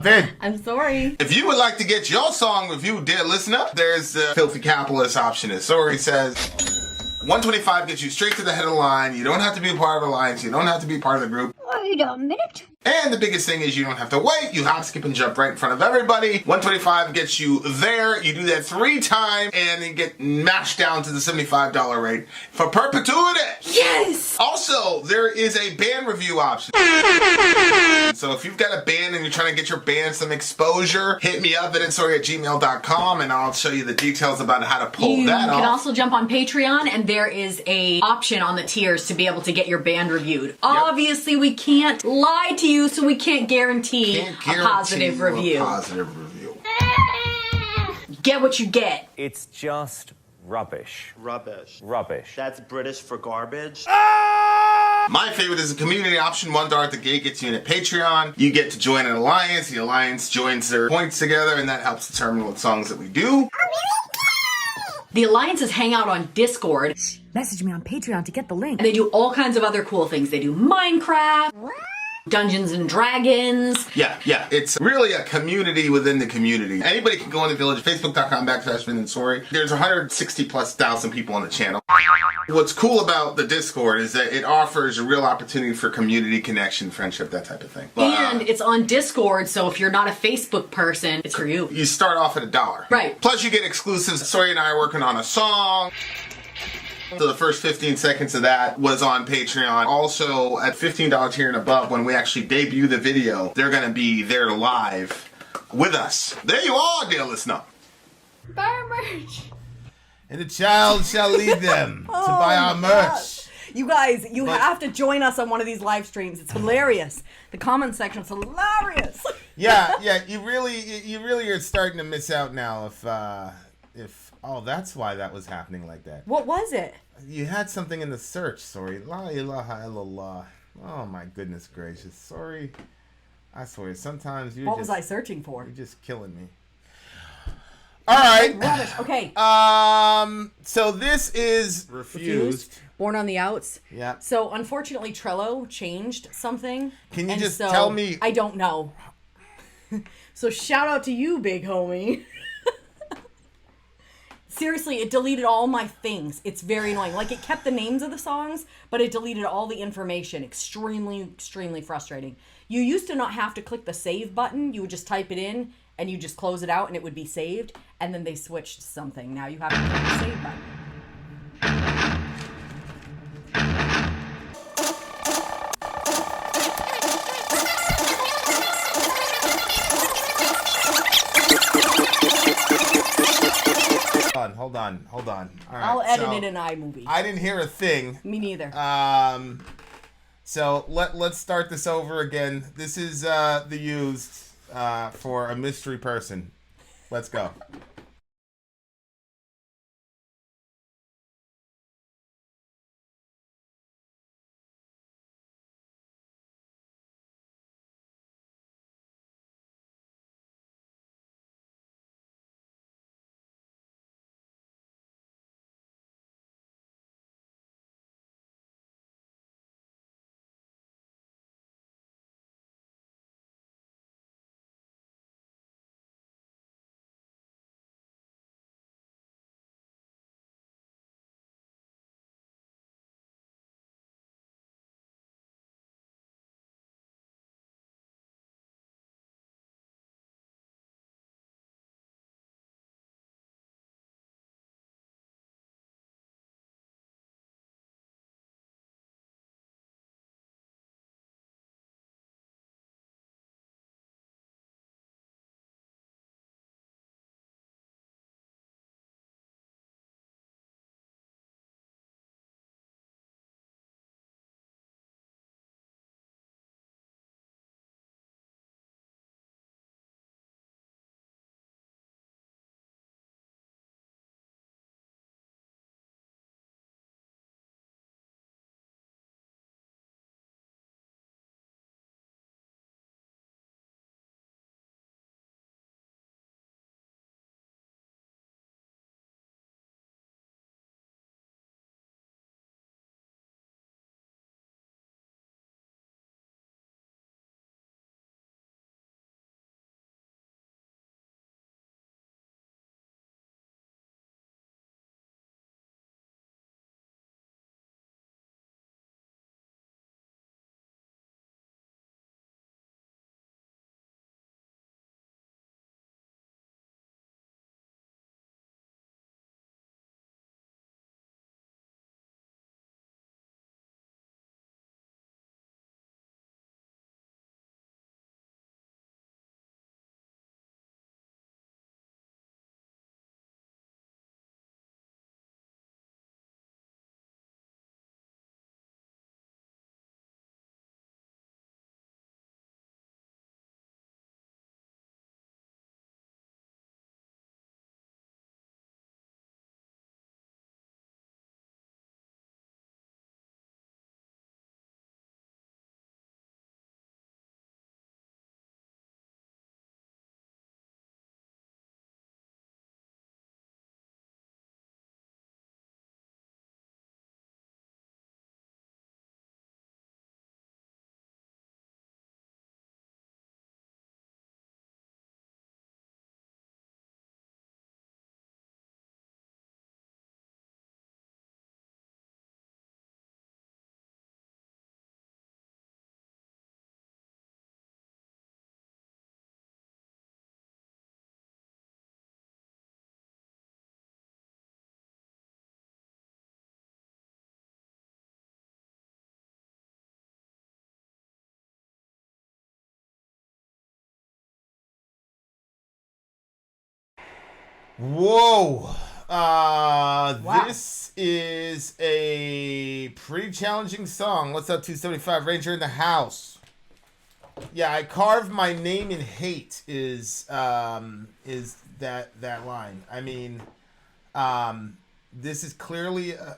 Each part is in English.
Vin. I'm sorry. If you would like to get your song reviewed, dear listener, there's the filthy capitalist option. As Sori says, 125 gets you straight to the head of the line. You don't have to be a part of the alliance. You don't have to be part of the group. Wait a minute. And the biggest thing is you don't have to wait. You hop, skip, and jump right in front of everybody. 125 gets you there. You do that 3 times, and then get mashed down to the $75 rate for perpetuity. Yes! Also, there is a band review option. So if you've got a band and you're trying to get your band some exposure, hit me up at villageXchange@gmail.com, and I'll show you the details about how to pull that off. You can also jump on Patreon, and there is a option on the tiers to be able to get your band reviewed. Obviously, we can't lie to you, so we can't guarantee a positive review. Get what you get. It's just rubbish. Rubbish. Rubbish. That's British for garbage. My favorite is the community option. $1 at the gate gets you in at Patreon. You get to join an alliance. The alliance joins their points together, and that helps determine what songs that we do. The alliances hang out on Discord. Message me on Patreon to get the link. And they do all kinds of other cool things. They do Minecraft, Dungeons and Dragons. Yeah. It's really a community within the community. Anybody can go in the village, facebook.com/Vin and Sori. There's 160,000+ people on the channel. What's cool about the Discord is that it offers a real opportunity for community connection, friendship, that type of thing. And it's on Discord, so if you're not a Facebook person, it's for you. You start off at $1. Right. Plus you get exclusives. Sori and I are working on a song. So the first 15 seconds of that was on Patreon. Also, at $15 tier and above, when we actually debut the video, they're going to be there live with us. There you are, dear listener. Buy our merch. And the child shall lead them to buy our merch. You guys, you have to join us on one of these live streams. It's hilarious. The comment section's hilarious. Yeah, you really are starting to miss out now if oh, that's why that was happening like that. What was it? You had something in the search, sorry. La ilaha illallah. Oh my goodness gracious. Sorry. I swear, sometimes What was I searching for? You're just killing me. Alright. Rubbish. Okay. So this is refused. Born on the Outs. Yeah. So unfortunately Trello changed something. Can you just tell me? I don't know. So shout out to you, big homie. Seriously, it deleted all my things. It's very annoying. Like, it kept the names of the songs, but it deleted all the information. Extremely, extremely frustrating. You used to not have to click the save button. You would just type it in, and you just close it out, and it would be saved. And then they switched something. Now you have to click the save button. Hold on. All right, I'll edit it in iMovie. I didn't hear a thing. Me neither. So let's start this over again. This is the used for a mystery person. Let's go. Whoa. Wow. This is a pretty challenging song. What's up, 275 Ranger in the house? Yeah, I carved my name in hate is that line. I mean, this is clearly a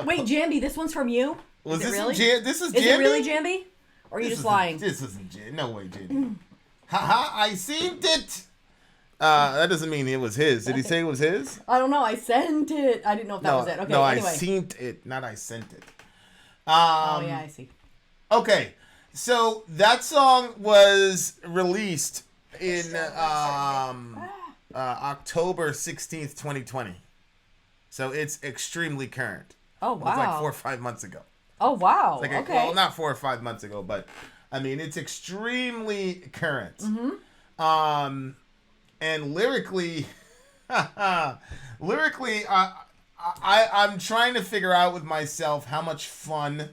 Wait, Jambi, this one's from you? Was Is it this really? This is Is Jambi? it really Jambi? Or are you just lying? This isn't Jambi. No way, Jambi. Haha, I seen it. That doesn't mean it was his. Did he say it was his? I don't know. I sent it. I didn't know if that was it. Okay, no, anyway. I seen it, not I sent it. Oh, yeah, I see. Okay, so that song was released in October 16th, 2020. So it's extremely current. Oh, It was like wow. 4 or 5 months ago. Oh, wow. Like okay. Well, not 4 or 5 months ago, but I mean, it's extremely current. And lyrically, I'm trying to figure out with myself how much fun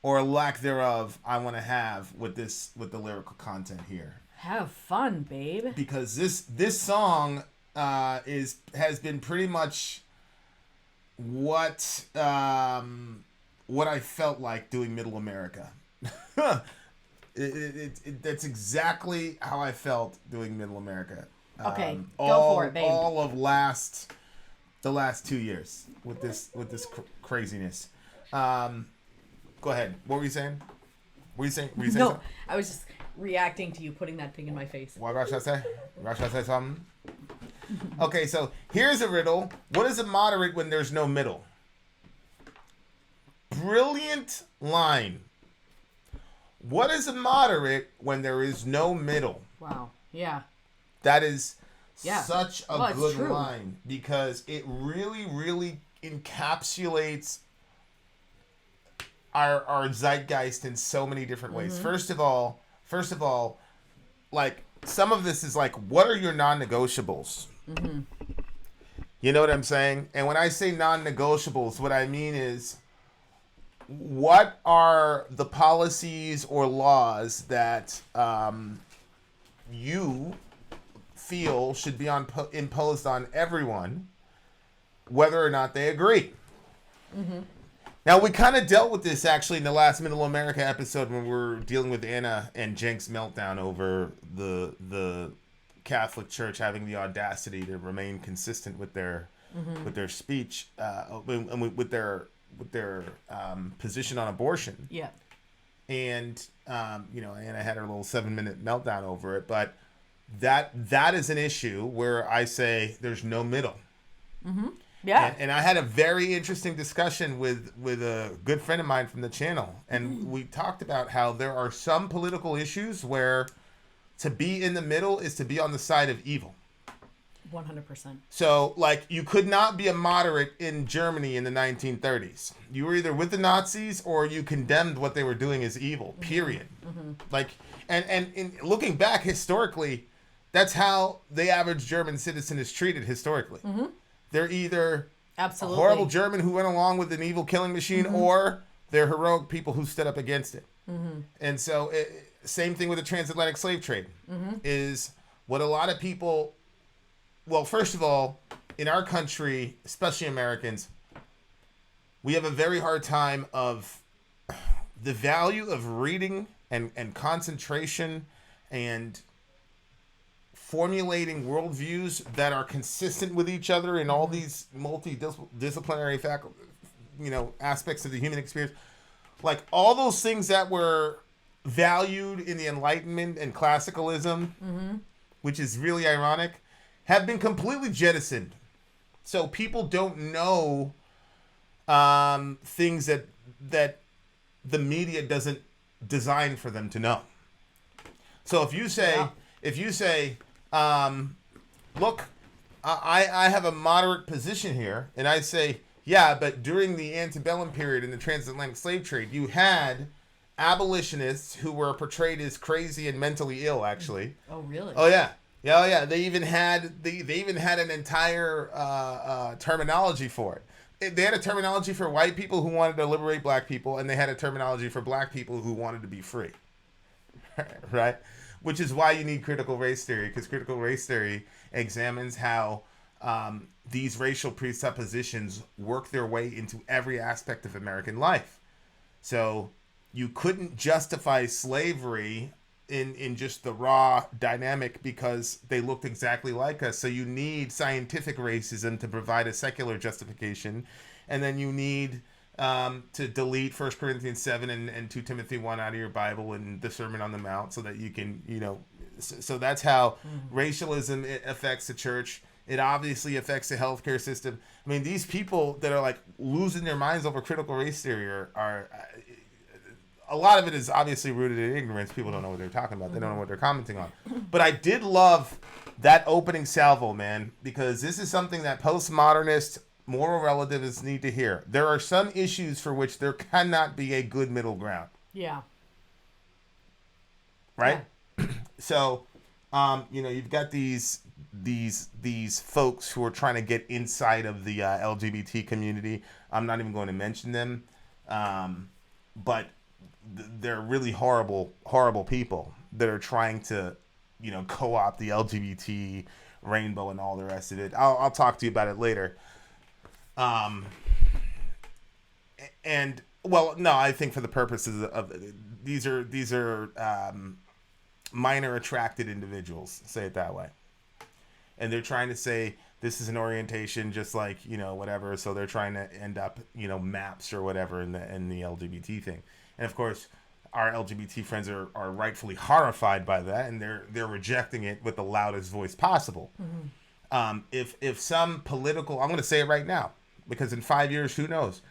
or lack thereof I want to have with the lyrical content here. Have fun, babe. Because this song has been pretty much what I felt like doing Middle America. That's exactly how I felt doing Middle America. Okay, go for it, babe. All of the last 2 years with this craziness. Go ahead. What were you saying? Were you saying No, something? I was just reacting to you putting that thing in my face. What should I say? Should I say something? Okay, so here's a riddle. What is a moderate when there's no middle? Brilliant line. What is a moderate when there is no middle? Wow. Yeah. That is Yeah. such a Well, it's good true. line because it really, really encapsulates our zeitgeist in so many different ways. Mm-hmm. First of all, like some of this is like, what are your non-negotiables? Mm-hmm. You know what I'm saying? And when I say non-negotiables, what I mean is, what are the policies or laws that you feel should be imposed on everyone, whether or not they agree? Mm-hmm. Now, we kind of dealt with this actually in the last Middle America episode when we were dealing with Anna and Jenk's meltdown over the Catholic Church having the audacity to remain consistent with their speech and with their position on abortion. Yeah. And Anna had her little 7-minute meltdown over it, but that is an issue where I say there's no middle. Mm-hmm. Yeah. And I had a very interesting discussion with a good friend of mine from the channel, and we talked about how there are some political issues where to be in the middle is to be on the side of evil. 100%. So, like, you could not be a moderate in Germany in the 1930s. You were either with the Nazis or you condemned what they were doing as evil, period. Mm-hmm. Like, and in looking back historically, that's how the average German citizen is treated historically. Mm-hmm. They're either Absolutely. a horrible German who went along with an evil killing machine, or they're heroic people who stood up against it. Mm-hmm. And so, same thing with the transatlantic slave trade, is what a lot of people... Well, first of all, in our country, especially Americans, we have a very hard time of the value of reading and concentration and formulating worldviews that are consistent with each other in all these multidisciplinary aspects of the human experience. Like all those things that were valued in the Enlightenment and classicalism, which is really ironic, have been completely jettisoned. So people don't know things that the media doesn't design for them to know. So if you say, look, I have a moderate position here, and I say, yeah, but during the antebellum period in the transatlantic slave trade, you had abolitionists who were portrayed as crazy and mentally ill, actually. Oh, really? Oh, yeah. Yeah, yeah. They even had an entire terminology for it. They had a terminology for white people who wanted to liberate black people, and they had a terminology for black people who wanted to be free. Right? Which is why you need critical race theory, because critical race theory examines how these racial presuppositions work their way into every aspect of American life. So you couldn't justify slavery in just the raw dynamic because they looked exactly like us. So you need scientific racism to provide a secular justification. And then you need to delete 1 Corinthians 7 and 2 Timothy 1 out of your Bible and the Sermon on the Mount so that you can, so that's how racialism affects the church. It obviously affects the healthcare system. I mean, these people that are like losing their minds over critical race theory are a lot of it is obviously rooted in ignorance. People don't know what they're talking about. They don't know what they're commenting on. But I did love that opening salvo, man, because this is something that postmodernist moral relativists need to hear. There are some issues for which there cannot be a good middle ground. Yeah. Right? Yeah. So, you've got these folks who are trying to get inside of the LGBT community. I'm not even going to mention them, but they're really horrible people that are trying to, co-opt the LGBT rainbow and all the rest of it. I'll talk to you about it later. I think for the purposes of these are minor attracted individuals, say it that way, and they're trying to say this is an orientation just like whatever. So they're trying to end up maps or whatever in the LGBT thing. And of course, our LGBT friends are rightfully horrified by that, and they're rejecting it with the loudest voice possible. Mm-hmm. If some political, I'm going to say it right now, because in 5 years, who knows?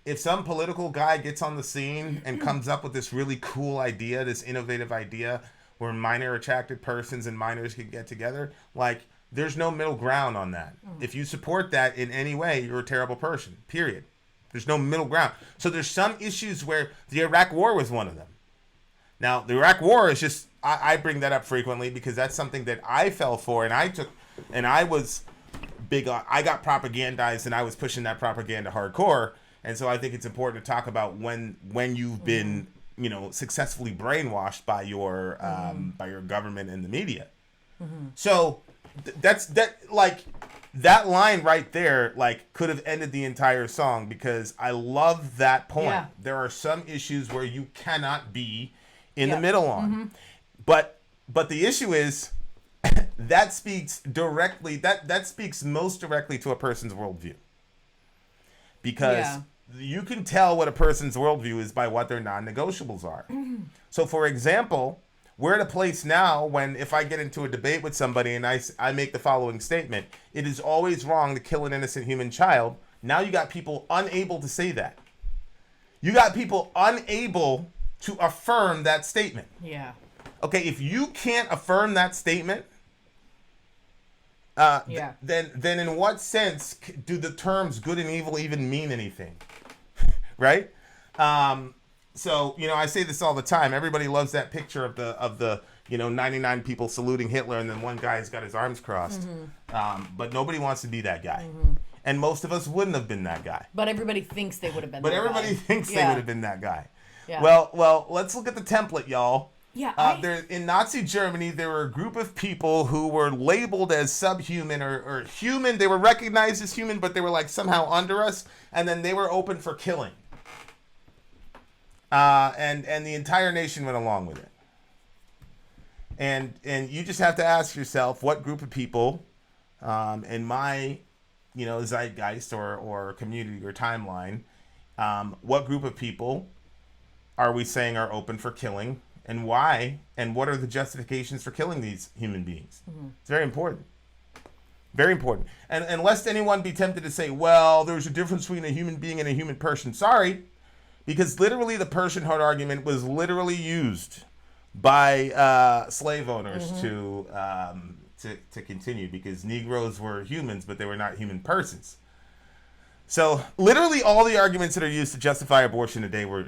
If some political guy gets on the scene and comes up with this really cool idea, this innovative idea, where minor attracted persons and minors can get together, like there's no middle ground on that. Mm-hmm. If you support that in any way, you're a terrible person. Period. There's no middle ground. So there's some issues where the Iraq War was one of them. Now, the Iraq War is just, I bring that up frequently because that's something that I fell for and I was big on, I got propagandized and I was pushing that propaganda hardcore. And so I think it's important to talk about when you've been, successfully brainwashed by your government and the media. Mm-hmm. So that line right there, could have ended the entire song because I love that point. Yeah. There are some issues where you cannot be in the middle on. Mm-hmm. But the issue is that speaks directly, that speaks most directly to a person's worldview. Because you can tell what a person's worldview is by what their non-negotiables are. Mm-hmm. So for example, we're at a place now when if I get into a debate with somebody and I make the following statement, it is always wrong to kill an innocent human child. Now you got people unable to say that. You got people unable to affirm that statement. Yeah. Okay, if you can't affirm that statement, then in what sense do the terms good and evil even mean anything? Right? So, I say this all the time. Everybody loves that picture of the 99 people saluting Hitler and then one guy's got his arms crossed. Mm-hmm. But nobody wants to be that guy. Mm-hmm. And most of us wouldn't have been that guy. But everybody thinks they would have been that guy. But everybody thinks they would have been that guy. Yeah. Well, let's look at the template, y'all. Yeah. In Nazi Germany, there were a group of people who were labeled as subhuman or human. They were recognized as human, but they were somehow under us. And then they were open for killing. And the entire nation went along with it. And you just have to ask yourself what group of people in my zeitgeist or community or timeline, what group of people are we saying are open for killing and why, and what are the justifications for killing these human beings? Mm-hmm. It's very important. Very important. And lest anyone be tempted to say, well, there's a difference between a human being and a human person. Sorry. Because literally the personhood argument was literally used by slave owners mm-hmm. to continue because Negroes were humans, but they were not human persons. So literally all the arguments that are used to justify abortion today were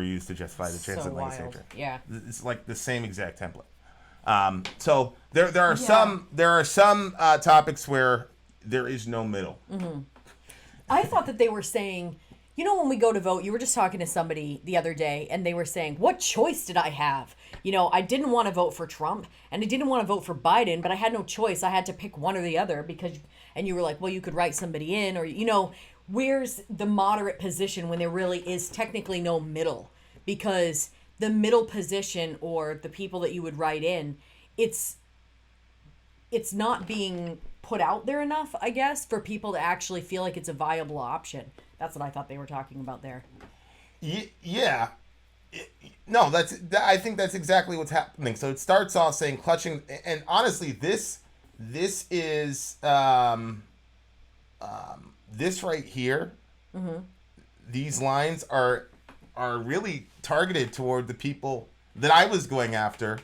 used to justify the transatlantic slave trade. Yeah, it's like the same exact template. So there are some topics where there is no middle. Mm-hmm. I thought that they were saying You know, when we go to vote, you were just talking to somebody the other day and they were saying, what choice did I have? You know, I didn't want to vote for Trump and I didn't want to vote for Biden, but I had no choice. I had to pick one or the other and you were like, well, you could write somebody in, or, you know, where's the moderate position when there really is technically no middle? Because the middle position, or the people that you would write in, it's not being put out there enough, I guess, for people to actually feel like it's a viable option. That's what I thought they were talking about there. Yeah. No, I think that's exactly what's happening. So it starts off saying clutching, and honestly, this is this right here. Mm-hmm. These lines are really targeted toward the people that I was going after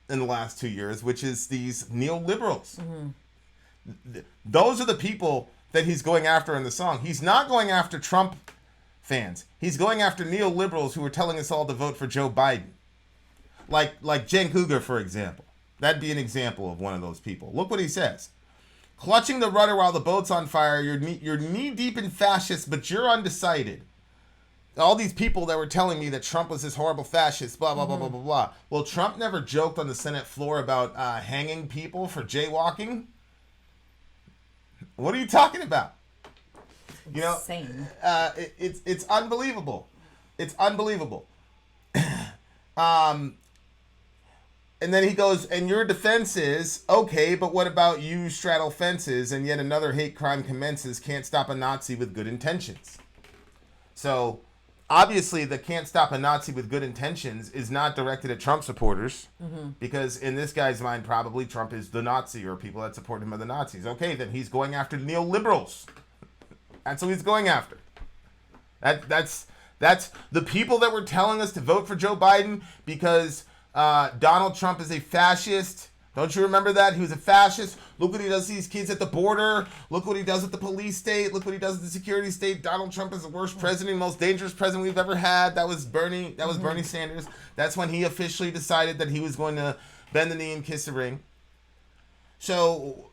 in the last 2 years, which is these neoliberals. Mm-hmm. Those are the people that he's going after in the song. He's not going after Trump fans. He's going after neoliberals who are telling us all to vote for Joe Biden. Like Jen Cougar, for example. That'd be an example of one of those people. Look what he says. Clutching the rudder while the boat's on fire, you're knee-deep in fascists, but you're undecided. All these people that were telling me that Trump was this horrible fascist, blah, blah, blah, blah, blah, blah. Well, Trump never joked on the Senate floor about hanging people for jaywalking. What are you talking about? You know, insane. It's unbelievable. It's unbelievable. And then he goes, and your defense is, okay, but what about you straddle fences and yet another hate crime commences, can't stop a Nazi with good intentions. So, obviously, the can't stop a Nazi with good intentions is not directed at Trump supporters, because in this guy's mind, probably Trump is the Nazi, or people that support him are the Nazis. Okay, then he's going after neoliberals. That's who he's going after. That's the people that were telling us to vote for Joe Biden because Donald Trump is a fascist. Don't you remember that? He was a fascist. Look what he does to these kids at the border. Look what he does at the police state. Look what he does at the security state. Donald Trump is the worst president, most dangerous president we've ever had. That was Bernie. That was Bernie Sanders. That's when he officially decided that he was going to bend the knee and kiss the ring. So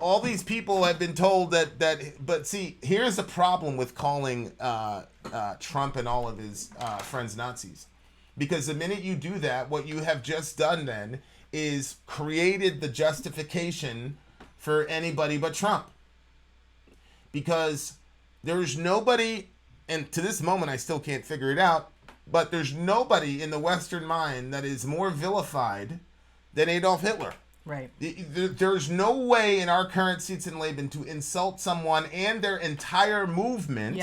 all these people have been told that. But see, here's the problem with calling Trump and all of his friends Nazis. Because the minute you do that, what you have just done then is created the justification for anybody but Trump. Because there's nobody, and to this moment I still can't figure it out, but there's nobody in the Western mind that is more vilified than Adolf Hitler. Right. There's no way in our current seats in Laban to insult someone and their entire movement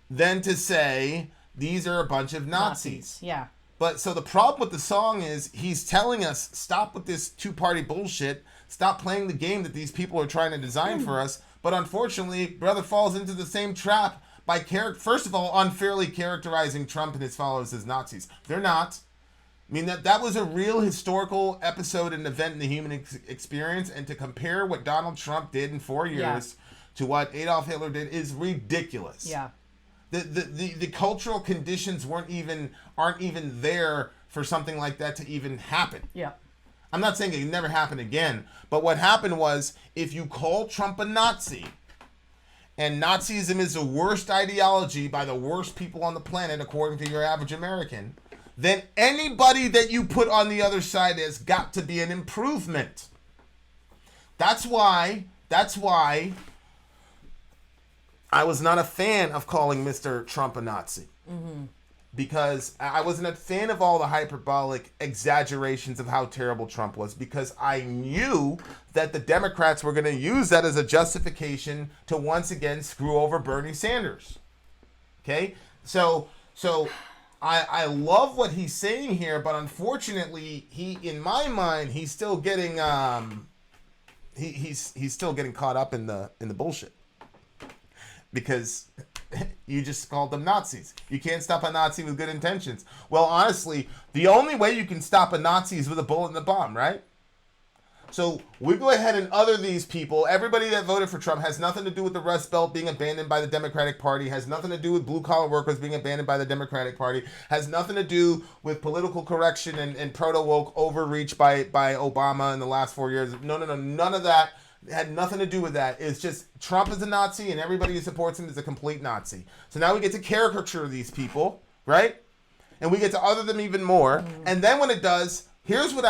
than to say these are a bunch of Nazis. Yeah. But so the problem with the song is he's telling us, stop with this two-party bullshit. Stop playing the game that these people are trying to design for us. But unfortunately, brother falls into the same trap by, first of all, unfairly characterizing Trump and his followers as Nazis. They're not. I mean, that was a real historical episode and event in the human experience. And to compare what Donald Trump did in 4 years to what Adolf Hitler did is ridiculous. Yeah. The cultural conditions aren't even there for something like that to even happen. Yeah. I'm not saying it can never happen again, but what happened was if you call Trump a Nazi, and Nazism is the worst ideology by the worst people on the planet according to your average American, then anybody that you put on the other side has got to be an improvement. That's why I was not a fan of calling Mr. Trump a Nazi. Mm-hmm. Because I wasn't a fan of all the hyperbolic exaggerations of how terrible Trump was, because I knew that the Democrats were going to use that as a justification to once again screw over Bernie Sanders. Okay? So I love what he's saying here, but unfortunately, in my mind, he's still getting he's still getting caught up in the bullshit. Because you just called them Nazis. You can't stop a Nazi with good intentions. Well, honestly, the only way you can stop a Nazi is with a bullet and a bomb, right? So we go ahead and other these people. Everybody that voted for Trump has nothing to do with the Rust Belt being abandoned by the Democratic Party, has nothing to do with blue-collar workers being abandoned by the Democratic Party, has nothing to do with political correction and proto-woke overreach by Obama in the last 4 years. No, none of that. It had nothing to do with that. It's just Trump is a Nazi and everybody who supports him is a complete Nazi. So now we get to caricature these people, right? And we get to other them even more. And then when it does, here's what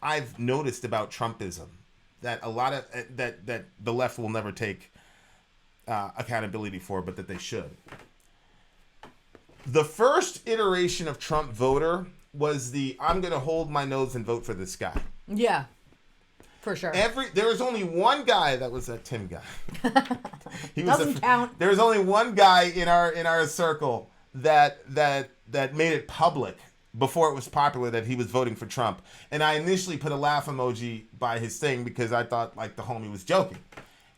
I've noticed about Trumpism that a lot of that the left will never take accountability for, but that they should. The first iteration of Trump voter was the I'm going to hold my nose and vote for this guy. Yeah. For sure. There was only one guy that was that Tim guy. Doesn't count. There was only one guy in our circle that made it public before it was popular that he was voting for Trump. And I initially put a laugh emoji by his thing because I thought like the homie was joking.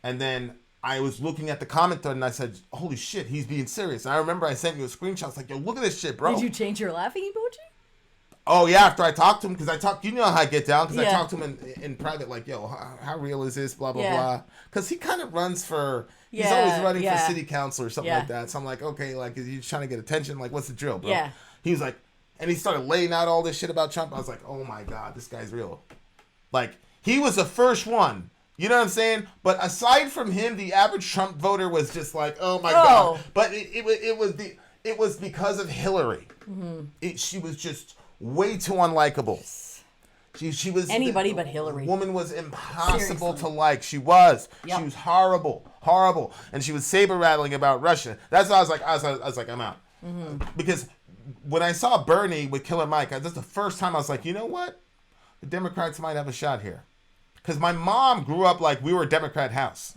And then I was looking at the comment thread and I said, holy shit, he's being serious. And I remember I sent you a screenshot. I was like, yo, look at this shit, bro. Did you change your laughing emoji? Oh, yeah, after I talked to him, because you know how I get down, because I Yeah. talked to him in private, like, yo, how real is this, blah, blah, Yeah. blah. Because he kind of runs for, he's Yeah, always running for yeah. city council or something Yeah. like that. So I'm like, okay, like, is he trying to get attention? Like, what's the drill, bro? Yeah. He was like, and he started laying out all this shit about Trump. I was like, oh my God, this guy's real. Like, he was the first one. You know what I'm saying? But aside from him, the average Trump voter was just like, oh my God. But it was because of Hillary. Mm-hmm. She was just way too unlikable. She was Anybody but Hillary. The woman was impossible Seriously. to like. She was. Yep. She was horrible, and she was saber rattling about Russia. That's why I was like, I'm out. Mm-hmm. Because when I saw Bernie with Killer Mike, that's the first time I was like, you know what? The Democrats might have a shot here. Because my mom grew up like we were a Democrat house.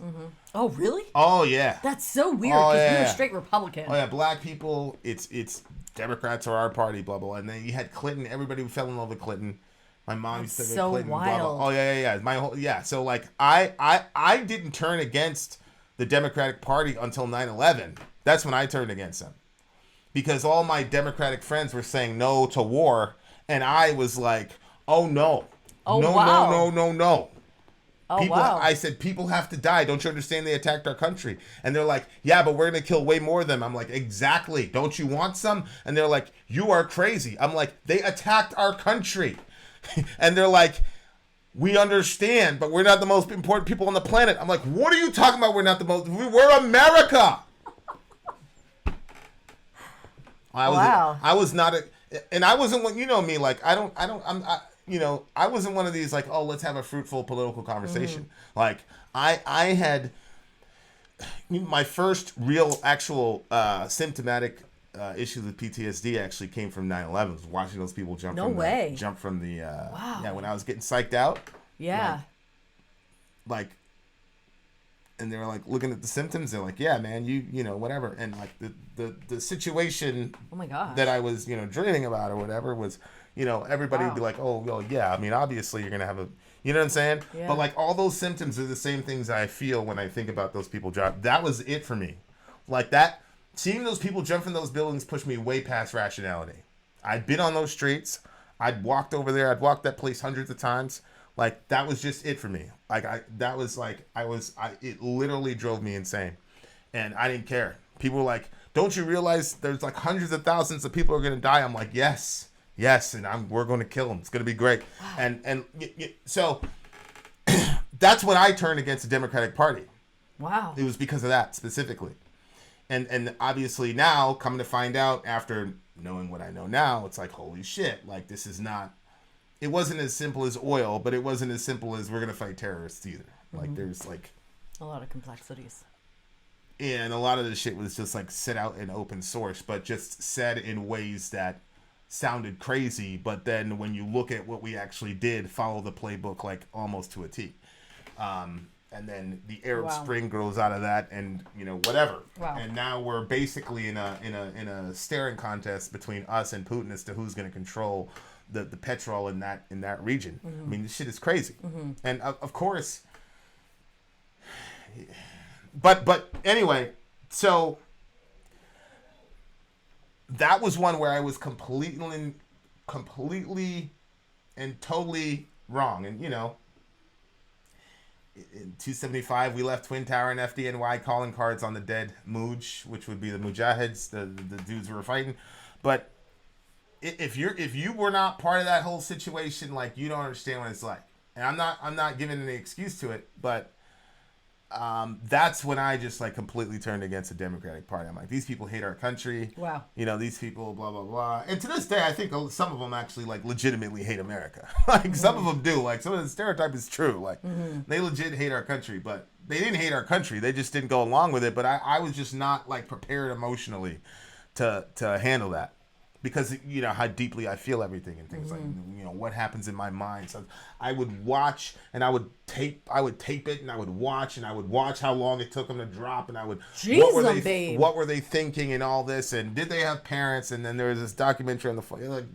Oh, really? Oh yeah. That's so weird Oh, because we yeah. were straight Republican. Oh yeah, black people, it's Democrats are our party, blah blah. And then you had Clinton. Everybody fell in love with Clinton. My mom used to That's get so Clinton. Blah, blah. wild. Oh yeah. My whole So like I didn't turn against the Democratic Party until 9/11. That's when I turned against them, because all my Democratic friends were saying no to war, and I was like, oh no, Oh, no, wow. no. Oh, People, wow. I said, people have to die. Don't you understand? They attacked our country. And they're like, yeah, but we're going to kill way more of them. I'm like, exactly. Don't you want some? And they're like, you are crazy. I'm like, they attacked our country. And they're like, we understand, but we're not the most important people on the planet. I'm like, what are you talking about? We're not the most. We're America. I was not and I wasn't one, you know me, like, I wasn't one of these, like, oh, let's have a fruitful political conversation. Like, I had my first real, actual, symptomatic issues with PTSD actually came from 9/11. Was watching those people jump from the, Wow. yeah, when I was getting psyched out. Yeah. Like, and they were like looking at the symptoms. They're like, yeah, man, you know, whatever. And like the situation Oh my gosh. that I was, dreaming about or whatever was, everybody would be like, oh, well, yeah. I mean, obviously you're going to have you know what I'm saying? Yeah. But like all those symptoms are the same things I feel when I think about those people drop. That was it for me. Like that, seeing those people jump from those buildings pushed me way past rationality. I'd been on those streets. I'd walked over there. I'd walked that place hundreds of times. Like that was just it for me. Like it literally drove me insane, and I didn't care. People were like, "Don't you realize there's like hundreds of thousands of people are going to die?" I'm like, "Yes, and we're going to kill them. It's going to be great." Wow. And so that's when I turned against the Democratic Party. Wow. It was because of that specifically, and obviously now coming to find out after knowing what I know now, it's like, holy shit! Like this is not. It wasn't as simple as oil, but it wasn't as simple as we're going to fight terrorists either. Like there's like a lot of complexities. And a lot of the shit was just like set out in open source, but just said in ways that sounded crazy. But then when you look at what we actually did, follow the playbook like almost to a T. And then the Arab Spring grows out of that, and whatever. Wow. And now we're basically in a staring contest between us and Putin as to who's going to control the petrol in that region. I mean, this shit is crazy. And of course, but anyway, so that was one where I was completely and totally wrong. And in 275 we left Twin Tower and FDNY calling cards on the dead Muj, which would be the Mujahids, the dudes who were fighting. But if you were not part of that whole situation, like, you don't understand what it's like. and I'm not giving any excuse to it, but that's when I just like completely turned against the Democratic Party. I'm like, these people hate our country. Wow. You know, these people, blah blah blah. And to this day, I think some of them actually like legitimately hate America. Like some of them do. Like some of the stereotype is true. Like they legit hate our country, but they didn't hate our country. They just didn't go along with it. But I was just not like prepared emotionally to handle that. Because you know how deeply I feel everything and things like, you know, what happens in my mind. So I would watch and I would tape it and I would watch how long it took them to drop and I would what were they thinking and all this and did they have parents, and then there was this documentary on the phone. Like,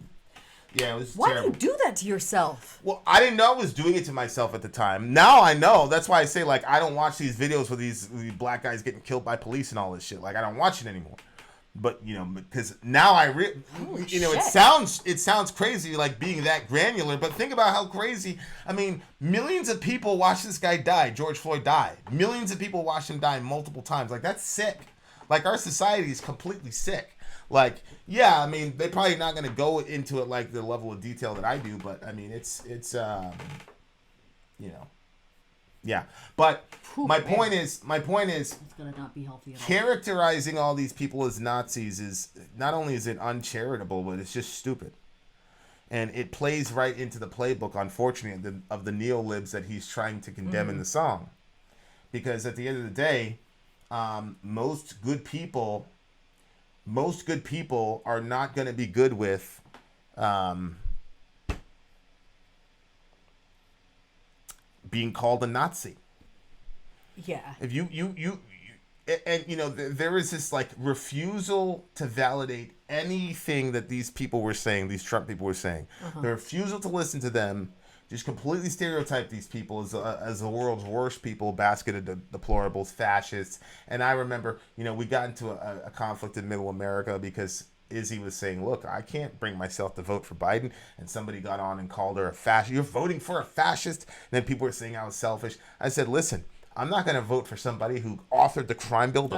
yeah, it was Why terrible. do you do that to yourself? Well, I didn't know I was doing it to myself at the time. Now I know. That's why I say like I don't watch these videos with these black guys getting killed by police and all this shit. Like I don't watch it anymore. But you know, because now you know, it sounds crazy like being that granular. But think about how crazy. I mean, millions of people watched this guy die. George Floyd died. Millions of people watched him die multiple times. Like that's sick. Like our society is completely sick. Like yeah, I mean, they're probably not going to go into it like the level of detail that I do. But I mean, it's you know. Yeah, but my point is, it's gonna not be healthy at all. Characterizing all these people as Nazis is not only is it uncharitable, but it's just stupid, and it plays right into the playbook, unfortunately, of the neo-libs that he's trying to condemn in the song, because at the end of the day, most good people are not going to be good with. Being called a Nazi. Yeah. If you and you know there is this like refusal to validate anything that these people were saying, these Trump people were saying. The refusal to listen to them, just completely stereotype these people as the world's worst people, basket of deplorables, fascists. And I remember, you know, we got into a conflict in Middle America because Izzy was saying, look, I can't bring myself to vote for Biden. And somebody got on and called her a fascist. You're voting for a fascist? And then people were saying I was selfish. I said, listen, I'm not going to vote for somebody who authored the crime bill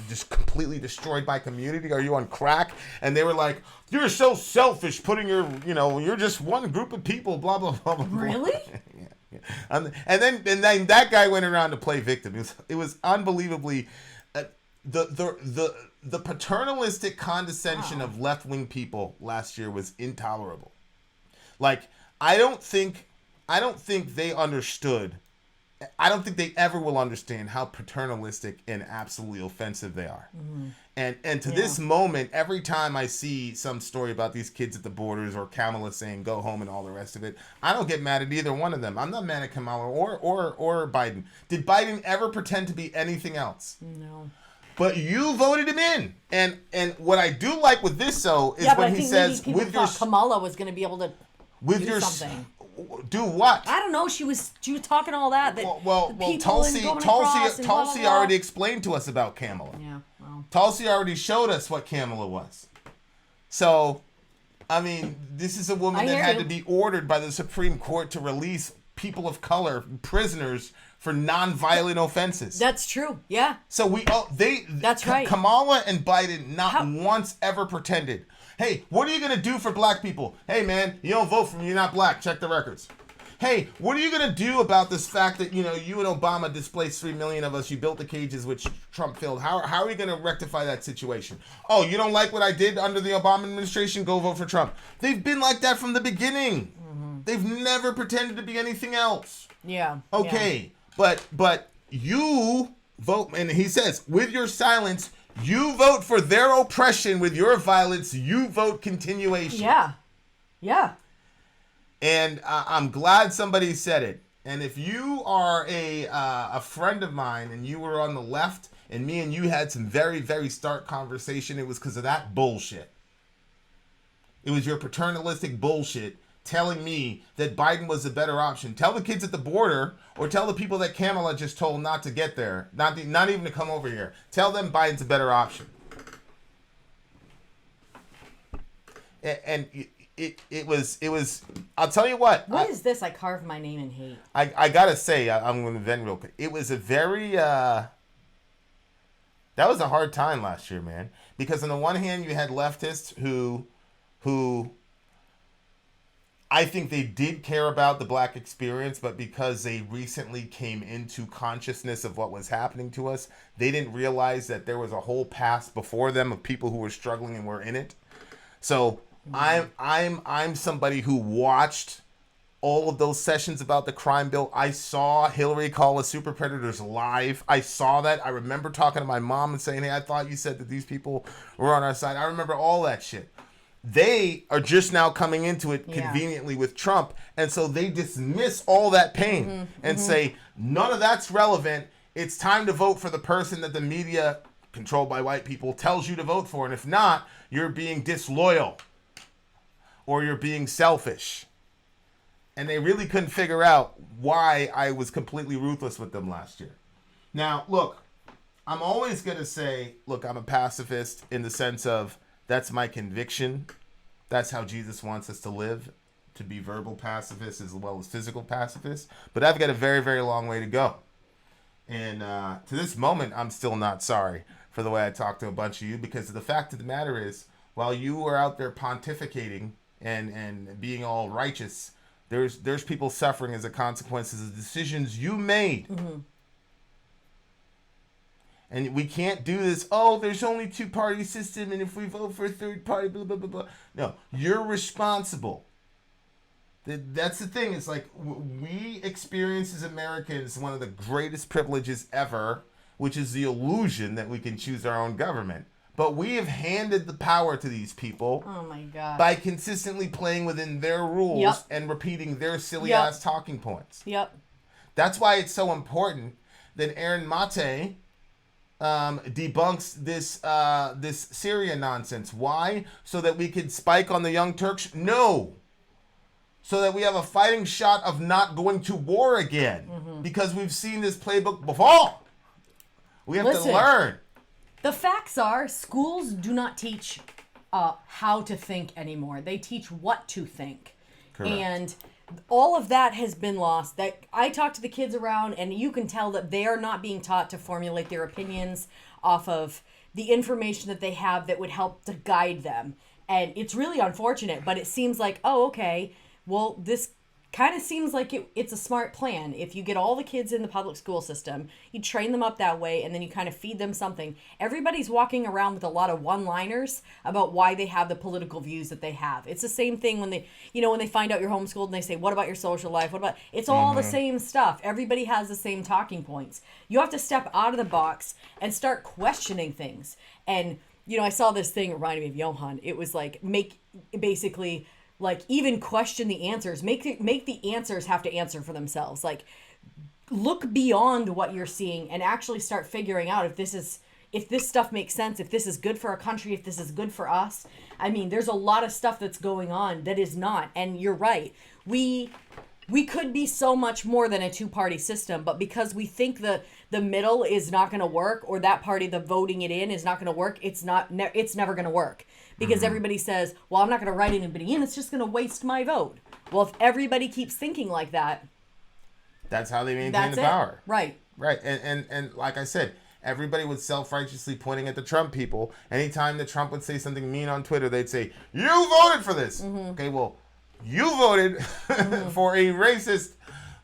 just completely destroyed my community. Are you on crack? And they were like, you're so selfish putting you're just one group of people, blah, blah, blah, blah. Really? Yeah. And then that guy went around to play victim. It was unbelievably... The paternalistic condescension of left-wing people last year was intolerable. Like, I don't think they understood. I don't think they ever will understand how paternalistic and absolutely offensive they are. And to this moment, every time I see some story about these kids at the borders or Kamala saying go home and all the rest of it, I don't get mad at either one of them. I'm not mad at Kamala or Biden. Did Biden ever pretend to be anything else? No. But you voted him in, and what I do like with this though is when he says with your Kamala was going to be able to do something. Do what? I don't know. She was talking all that. Well, Tulsi already explained to us about Kamala. Yeah. Well. Tulsi already showed us what Kamala was. So, I mean, this is a woman that had to be ordered by the Supreme Court to release people of color, prisoners, for non-violent offenses. That's true. Yeah. So that's right. Kamala and Biden once ever pretended, hey, what are you going to do for black people? Hey, man, you don't vote for me. You're not black. Check the records. Hey, what are you going to do about this fact that, you and Obama displaced 3 million of us? You built the cages which Trump filled. How are we going to rectify that situation? Oh, you don't like what I did under the Obama administration? Go vote for Trump. They've been like that from the beginning. They've never pretended to be anything else. Yeah. Okay. Yeah. But you vote, and he says, with your silence, you vote for their oppression. With your violence, you vote continuation. Yeah. Yeah. And I'm glad somebody said it. And if you are a friend of mine and you were on the left and me and you had some very, very stark conversation, it was because of that bullshit. It was your paternalistic bullshit telling me that Biden was a better option. Tell the kids at the border, or tell the people that Kamala just told not to get there, not even to come over here. Tell them Biden's a better option. And it was. I'll tell you what. What is this? I carved my name in hate. I gotta say, I'm going to vent real quick. It was a very. That was a hard time last year, man. Because on the one hand, you had leftists who I think they did care about the black experience, but because they recently came into consciousness of what was happening to us, they didn't realize that there was a whole past before them of people who were struggling and were in it. So I'm somebody who watched all of those sessions about the crime bill. I saw Hillary call the super predators live. I saw that. I remember talking to my mom and saying, hey, I thought you said that these people were on our side. I remember all that shit. They are just now coming into it conveniently with Trump. And so they dismiss all that pain and say, none of that's relevant. It's time to vote for the person that the media, controlled by white people, tells you to vote for. And if not, you're being disloyal or you're being selfish. And they really couldn't figure out why I was completely ruthless with them last year. Now, look, I'm always going to say, look, I'm a pacifist in the sense of that's my conviction. That's how Jesus wants us to live, to be verbal pacifists as well as physical pacifists. But I've got a very, very long way to go. And to this moment, I'm still not sorry for the way I talked to a bunch of you, because the fact of the matter is, while you were out there pontificating and being all righteous, there's people suffering as a consequence of the decisions you made. And we can't do this, there's only two-party system, and if we vote for a third party, blah, blah, blah, blah. No, you're responsible. That's the thing. It's like we experience as Americans one of the greatest privileges ever, which is the illusion that we can choose our own government. But we have handed the power to these people by consistently playing within their rules and repeating their silly-ass talking points. That's why it's so important that Aaron Mate debunks this Syria nonsense. Why? So that we could spike on the Young Turks? No. So that we have a fighting shot of not going to war again. Because we've seen this playbook before. We have to learn. The facts are, schools do not teach how to think anymore. They teach what to think. Correct. And all of that has been lost. That I talk to the kids around, and you can tell that they are not being taught to formulate their opinions off of the information that they have that would help to guide them. And it's really unfortunate, but it seems like, well, this kind of seems like it's a smart plan. If you get all the kids in the public school system, you train them up that way, and then you kind of feed them something. Everybody's walking around with a lot of one-liners about why they have the political views that they have. It's the same thing when they find out you're homeschooled and they say, what about your social life? It's all the same stuff. Everybody has the same talking points. You have to step out of the box and start questioning things. And, I saw this thing, it reminded me of Johan. It was like, even question the answers. Make the answers have to answer for themselves. Like, look beyond what you're seeing and actually start figuring out if this stuff makes sense, if this is good for our country, if this is good for us. I mean, there's a lot of stuff that's going on that is not. And you're right. We could be so much more than a two-party system, but because we think the middle is not going to work, or that party, the voting it in, is not going to work, it's never going to work. Because everybody says, well, I'm not going to write anybody in. It's just going to waste my vote. Well, if everybody keeps thinking like that, that's how they maintain the power. Right. Right. And like I said, everybody was self-righteously pointing at the Trump people. Anytime that Trump would say something mean on Twitter, they'd say, you voted for this. Okay, well, you voted for a racist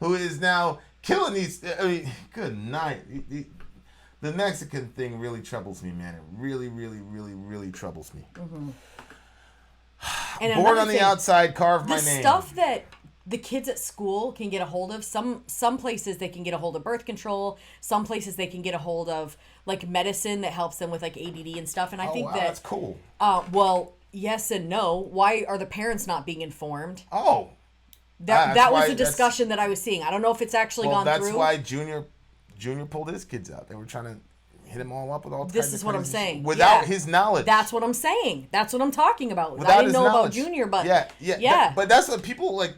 who is now killing these. I mean, good night. The Mexican thing really troubles me, man. It really, really, really, really troubles me. And Born on the outside, carved my the name. Stuff that the kids at school can get a hold of, some places they can get a hold of birth control, some places they can get a hold of like medicine that helps them with like ADD and stuff. And I think that's cool. Well, yes and no. Why are the parents not being informed? Oh. That was a discussion that I was seeing. I don't know if it's actually gone through. That's why Junior pulled his kids out. They were trying to hit him all up with all kinds of This is what I'm saying. Without his knowledge. That's what I'm saying. That's what I'm talking about. Without I didn't know knowledge. about Junior, but yeah. But that's what people like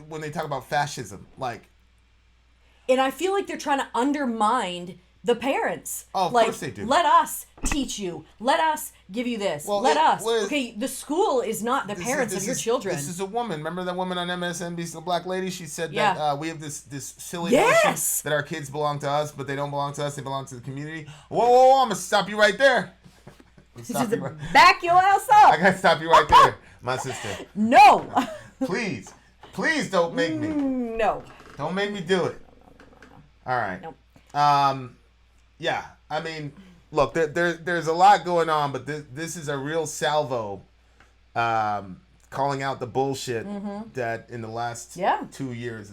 when they talk about fascism, like. And I feel like they're trying to undermine the parents. Oh, of course they do. Let us teach you. Let us give you this. Okay, the school is not the parents of your children. This is a woman. Remember that woman on MSNBC, the black lady? She said that we have this silly notion that our kids belong to us, but they don't belong to us. They belong to the community. Whoa, I'm going to stop you right there. Back your ass up. I got to stop you right there, my sister. No. Please. Please don't make me. No. Don't make me do it. All right. Nope. Yeah. I mean, look, there's a lot going on, but this is a real salvo, calling out the bullshit that in the last 2 years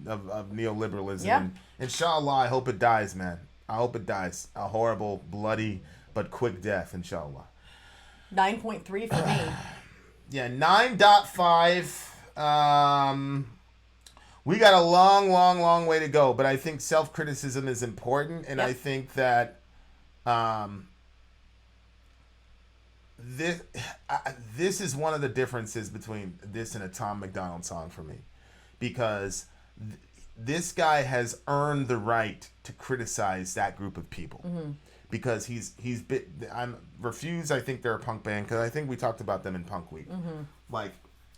of neoliberalism. Yeah. And inshallah, I hope it dies, man. I hope it dies. A horrible, bloody, but quick death, inshallah. 9.3 for me. Yeah, 9.5. We got a long way to go, but I think self-criticism is important, and I think that this is one of the differences between this and a Tom MacDonald song for me, because this guy has earned the right to criticize that group of people. Because he's Refuse, I think they're a punk band, because I think we talked about them in Punk Week. Like,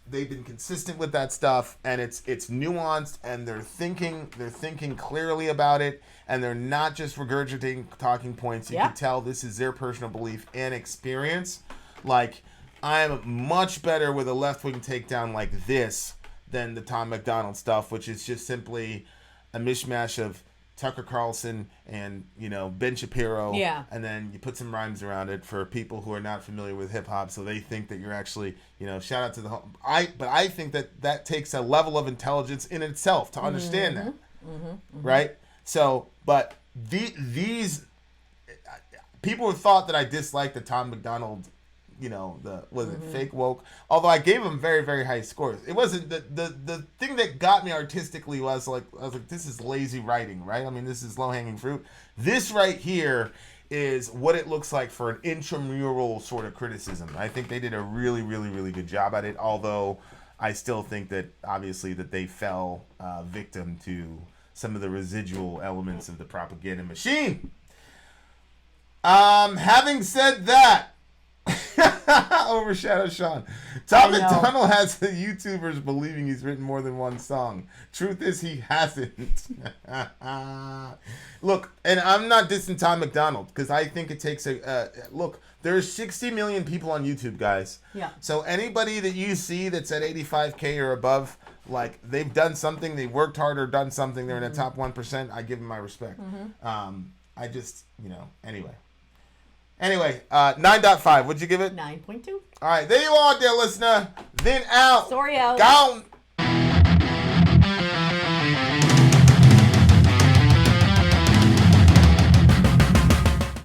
they've been consistent with that stuff, and it's nuanced, and they're thinking clearly about it, and they're not just regurgitating talking points. You can tell this is their personal belief and experience. Like, I'm much better with a left-wing takedown like this than the Tom MacDonald stuff, which is just simply a mishmash of Tucker Carlson and, Ben Shapiro. Yeah. And then you put some rhymes around it for people who are not familiar with hip hop, so they think that you're actually, shout out to but I think that takes a level of intelligence in itself to understand that. Right? So, but these people have thought that I disliked the Tom MacDonald, fake woke. Although I gave him very, very high scores. It wasn't the thing that got me artistically was I was like, this is lazy writing, right? I mean, this is low hanging fruit. This right here is what it looks like for an intramural sort of criticism. I think they did a really, really, really good job at it. Although I still think that obviously that they fell victim to some of the residual elements of the propaganda machine. Having said that, overshadow Sean. Tom MacDonald has the YouTubers believing he's written more than one song. Truth is, he hasn't. Look, and I'm not dissing Tom MacDonald, because I think it takes look, there's 60 million people on YouTube, guys. Yeah. So anybody that you see that's at 85K or above, like, they've done something, they worked hard or done something, they're in the top 1%, I give them my respect. I just, Anyway, 9.5. What'd you give it? 9.2. All right, there you are, dear listener. Vin out. Sori out. Gone.